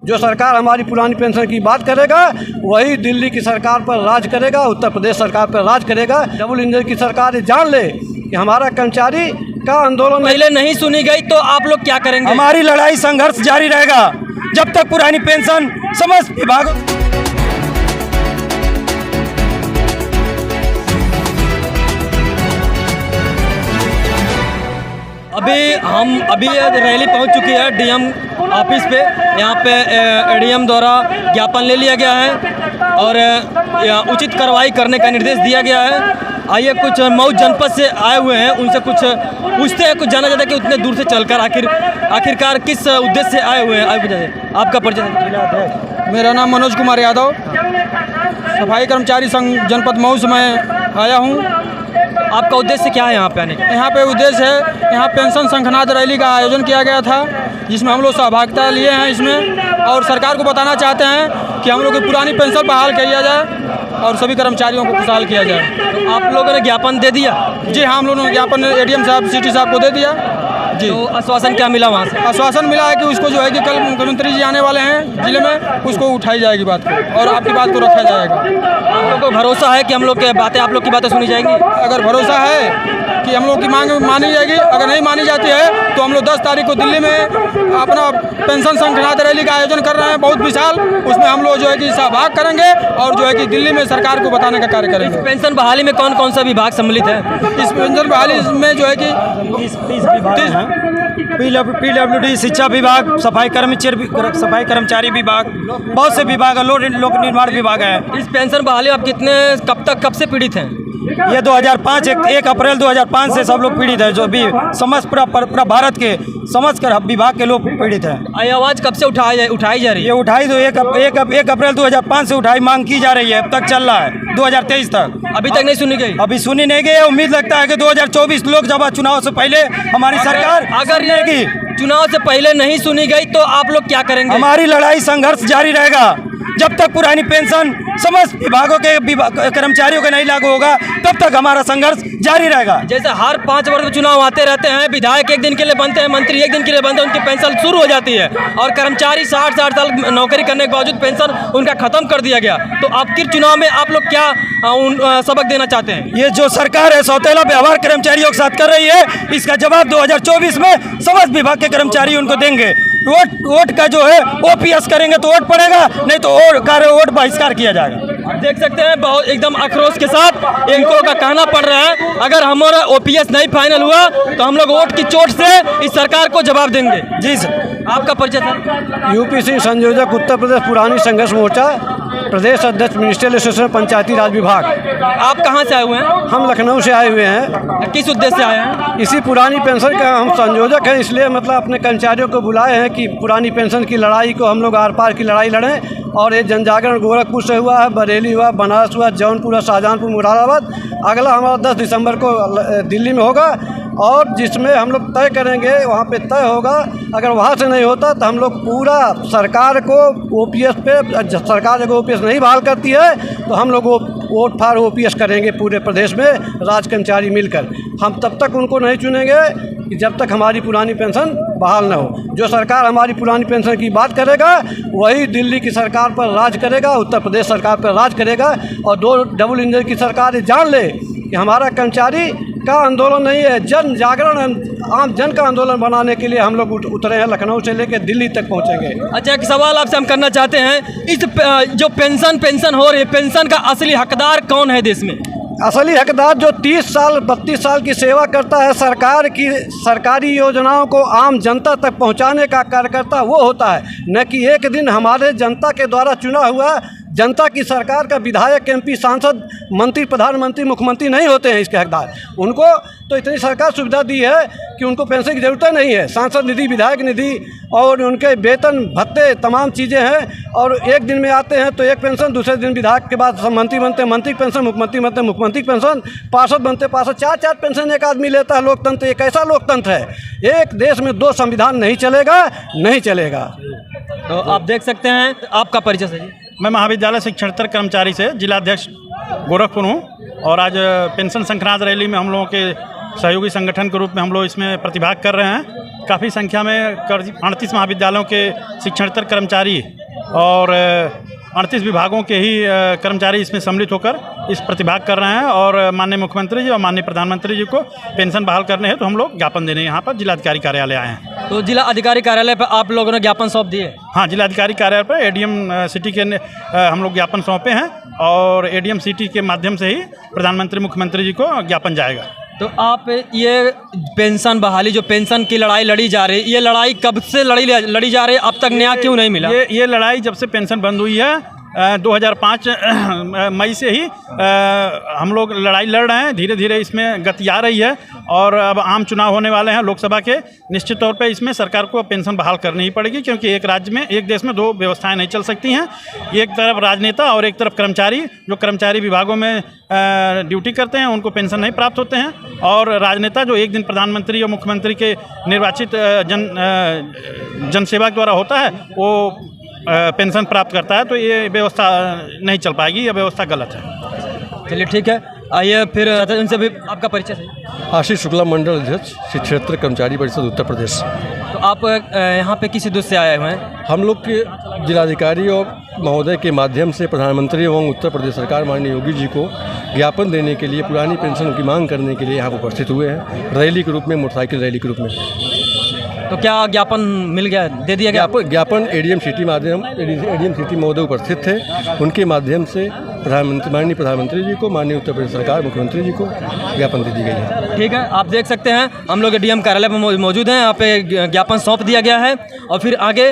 जो सरकार हमारी पुरानी पेंशन की बात करेगा वही दिल्ली की सरकार पर राज करेगा, उत्तर प्रदेश सरकार पर राज करेगा। डबल इंजन की सरकार ये जान ले कि हमारा कर्मचारी का आंदोलन पहले नहीं सुनी गई तो आप लोग क्या करेंगे? हमारी लड़ाई संघर्ष जारी रहेगा जब तक पुरानी पेंशन समस्त विभागों। अभी रैली पहुंच चुकी है डीएम ऑफिस पे। यहाँ पे एडीएम द्वारा ज्ञापन ले लिया गया है और उचित कार्रवाई करने का निर्देश दिया गया है। आइए कुछ मऊ जनपद से आए हुए हैं, उनसे कुछ पूछते हैं, कुछ जाना जाता है कि उतने दूर से चलकर आखिरकार किस उद्देश्य से आए हुए हैं। आपका परिचय? मेरा नाम मनोज कुमार यादव, सफाई कर्मचारी संघ जनपद मऊ से मैं आया हूँ। आपका उद्देश्य क्या है यहाँ पे आने का? यहाँ पे उद्देश्य है, यहाँ पेंशन शंखनाद रैली का आयोजन किया गया था जिसमें हम लोग सहभागिता लिए हैं इसमें, और सरकार को बताना चाहते हैं कि हम लोग की पुरानी पेंशन बहाल किया जाए और सभी कर्मचारियों को खुशहाल किया जाए। तो आप लोगों ने ज्ञापन दे दिया? जी हाँ, हम लोगों ने ज्ञापन एडीएम साहब, सिटी साहब को दे दिया जी। तो आश्वासन क्या मिला वहाँ से? आश्वासन मिला है कि उसको जो है कि कल मुख्यमंत्री जी आने वाले हैं जिले में, उसको उठाई जाएगी बात को और आपकी बात को रखा जाएगा। आप लोगों को भरोसा है कि हम लोग की बातें, आप लोग की बातें सुनी जाएंगी? अगर भरोसा है कि हम लोग की मांग मानी जाएगी, अगर नहीं मानी जाती है तो हम लोग 10 तारीख को दिल्ली में अपना पेंशन शंखनाद रैली का आयोजन कर रहे हैं, बहुत विशाल। उसमें हम लोग जो है कि सहभाग करेंगे और जो है कि दिल्ली में सरकार को बताने का कार्य करेंगे। पेंशन बहाली में कौन कौन सा विभाग सम्मिलित है? इस पेंशन बहाली में जो है कि पीडब्ल्यूडी, शिक्षा विभाग, सफाई कर्मचारी विभाग, बहुत से विभाग है, लोक निर्माण विभाग है। इस पेंशन बहाली आप कब से पीड़ित हैं? ये 2005 1 अप्रैल 2005 से सब लोग पीड़ित है। जो भी समस्त पूरा भारत के समस्त विभाग के लोग पीड़ित हैं। आवाज़ कब से उठाई जा रही है? ये उठाई तो 1 अप्रैल 2005 से उठाई, मांग की जा रही है, अब तक चल रहा है 2023 तक। अभी तक नहीं सुनी गई? अभी सुनी नहीं गई। उम्मीद लगता है कि 2024 लोकसभा चुनाव से पहले हमारी सरकार अगर चुनाव से पहले नहीं सुनी गई तो आप लोग क्या करेंगे? हमारी लड़ाई संघर्ष जारी रहेगा जब तक पुरानी पेंशन समस्त विभागों के कर्मचारियों का नहीं लागू होगा, तब तक हमारा संघर्ष जारी रहेगा। जैसे हर 5 वर्ष में चुनाव आते रहते हैं, विधायक एक दिन के लिए बनते हैं, मंत्री एक दिन के लिए बनते हैं, उनकी पेंशन शुरू हो जाती है और कर्मचारी 60 साल नौकरी करने के बावजूद पेंशन उनका खत्म कर दिया गया। तो आपके चुनाव में आप लोग क्या सबक देना चाहते हैं? ये जो सरकार है सौतेला व्यवहार कर्मचारियों के साथ कर रही है, इसका जवाब 2024 में समस्त विभाग के कर्मचारी उनको देंगे। वोट का जो है ओपीएस करेंगे तो वोट पड़ेगा, नहीं तो वोट बहिष्कार किया जाएगा। आप देख सकते हैं बहुत एकदम आक्रोश के साथ इनको का कहना पड़ रहा है, अगर हमारा ओपीएस नहीं फाइनल हुआ तो हम लोग वोट की चोट से इस सरकार को जवाब देंगे। जी सर। आपका परिचय सर? यूपीसी संयोजक, उत्तर प्रदेश पुरानी संघर्ष मोर्चा, प्रदेश अध्यक्ष, मिनिस्ट्रियल एसोसिएशन, पंचायती राज विभाग। आप कहाँ से आए हुए हैं? हम लखनऊ से आए हुए हैं। किस उद्देश्य से आए हैं? इसी पुरानी पेंशन का हम संयोजक हैं, इसलिए मतलब अपने कर्मचारियों को बुलाए हैं कि पुरानी पेंशन की लड़ाई को हम लोग आर पार की लड़ाई लड़ें। और ये जन जागरण गोरखपुर से हुआ है, बरेली हुआ, बनारस हुआ, जौनपुर, शाहजहांपुर, मुरादाबाद। अगला हमारा 10 दिसंबर को दिल्ली में होगा और जिसमें हम लोग तय करेंगे, वहाँ पे तय होगा। अगर वहाँ से नहीं होता तो हम लोग पूरा सरकार को ओपीएस पे, सरकार अगर ओपीएस नहीं बहाल करती है तो हम लोग वोट फॉर ओपीएस करेंगे पूरे प्रदेश में राज कर्मचारी मिलकर। हम तब तक उनको नहीं चुनेंगे कि जब तक हमारी पुरानी पेंशन बहाल न हो। जो सरकार हमारी पुरानी पेंशन की बात करेगा वही दिल्ली की सरकार पर राज करेगा, उत्तर प्रदेश सरकार पर राज करेगा। और डबल इंजन की सरकार ये जान ले कि हमारा कर्मचारी का आंदोलन नहीं है, जन जागरण, आम जन का आंदोलन बनाने के लिए हम लोग उतरे हैं। लखनऊ से लेकर दिल्ली तक पहुंचेंगे। अच्छा, एक सवाल आपसे हम करना चाहते हैं, इस जो पेंशन हो रही है, पेंशन का असली हकदार कौन है देश में? असली हकदार जो 30 साल 32 साल की सेवा करता है, सरकार की सरकारी योजनाओं को आम जनता तक पहुंचाने का कार्यकर्ता वो होता है, न कि एक दिन हमारे जनता के द्वारा चुना हुआ जनता की सरकार का विधायक, एमपी, सांसद, मंत्री, प्रधानमंत्री, मुख्यमंत्री नहीं होते हैं इसके हकदार। उनको तो इतनी सरकार सुविधा दी है कि उनको पेंशन की ज़रूरत नहीं है। सांसद निधि, विधायक निधि और उनके वेतन भत्ते तमाम चीज़ें हैं। और एक दिन में आते हैं तो एक पेंशन, दूसरे दिन विधायक के बाद मंत्री बनते, मंत्री पेंशन, मुख्यमंत्री बनते, मुख्यमंत्री पेंशन, पार्षद बनते, पार्षद, 4 पेंशन एक आदमी लेता है। लोकतंत्र एक ऐसा लोकतंत्र है, एक देश में 2 संविधान नहीं चलेगा, नहीं चलेगा। तो आप देख सकते हैं। आपका परिचय सर? मैं महाविद्यालय शिक्षणेतर कर्मचारी से जिलाध्यक्ष गोरखपुर हूँ और आज पेंशन शंखनाद रैली में हम लोगों के सहयोगी संगठन के रूप में हम लोग इसमें प्रतिभाग कर रहे हैं। काफ़ी संख्या में 38 महाविद्यालयों के शिक्षणेतर कर्मचारी और 38 विभागों के ही कर्मचारी इसमें सम्मिलित होकर इस प्रतिभाग कर रहे हैं और माननीय मुख्यमंत्री जी और माननीय प्रधानमंत्री जी को पेंशन बहाल करने हैं तो हम लोग ज्ञापन देने यहाँ पर जिलाधिकारी कार्यालय आए हैं। तो जिला अधिकारी कार्यालय पर आप लोगों ने ज्ञापन सौंप दिए? हाँ, जिलाधिकारी कार्यालय पर एडीएम सिटी के हम लोग ज्ञापन सौंपे हैं और एडीएम सिटी के माध्यम से ही प्रधानमंत्री मुख्यमंत्री जी को ज्ञापन जाएगा। तो आप ये पेंशन बहाली, जो पेंशन की लड़ाई लड़ी जा रही है, ये लड़ाई कब से लड़ी जा रही है? अब तक न्याय क्यों नहीं मिला? ये लड़ाई जब से पेंशन बंद हुई है 2005 मई से ही हम लोग लड़ाई लड़ रहे हैं। धीरे धीरे इसमें गति आ रही है और अब आम चुनाव होने वाले हैं लोकसभा के। निश्चित तौर पे इसमें सरकार को पेंशन बहाल करनी ही पड़ेगी, क्योंकि एक राज्य में, एक देश में दो व्यवस्थाएं नहीं चल सकती हैं। एक तरफ राजनेता और एक तरफ कर्मचारी, जो कर्मचारी विभागों में ड्यूटी करते हैं उनको पेंशन नहीं प्राप्त होते हैं, और राजनेता जो एक दिन प्रधानमंत्री और मुख्यमंत्री के निर्वाचित जनसेवा द्वारा होता है वो पेंशन प्राप्त करता है। तो ये व्यवस्था नहीं चल पाएगी, ये व्यवस्था गलत है। चलिए ठीक है, आइए फिर उनसे भी आपका परिचय सही। आशीष शुक्ला, मंडल अध्यक्ष शिक्षेत्र कर्मचारी परिषद उत्तर प्रदेश। तो आप यहाँ पे किस उद्देश्य से आए हुए हैं? हम लोग के जिलाधिकारी और महोदय के माध्यम से प्रधानमंत्री एवं उत्तर प्रदेश सरकार माननीय योगी जी को ज्ञापन देने के लिए, पुरानी पेंशन की मांग करने के लिए यहाँ उपस्थित हुए हैं, रैली के रूप में, मोटरसाइकिल रैली के रूप में। तो क्या ज्ञापन मिल गया, दे दिया गया? ज्ञापन एडीएम सिटी महोदय उपस्थित थे, उनके माध्यम से माननीय प्रधानमंत्री जी को, माननीय उत्तर प्रदेश सरकार, मुख्यमंत्री जी को ज्ञापन दे दी गई है। ठीक है, आप देख सकते हैं हम लोग डीएम कार्यालय में मौजूद हैं। यहाँ पे ज्ञापन सौंप दिया गया है और फिर आगे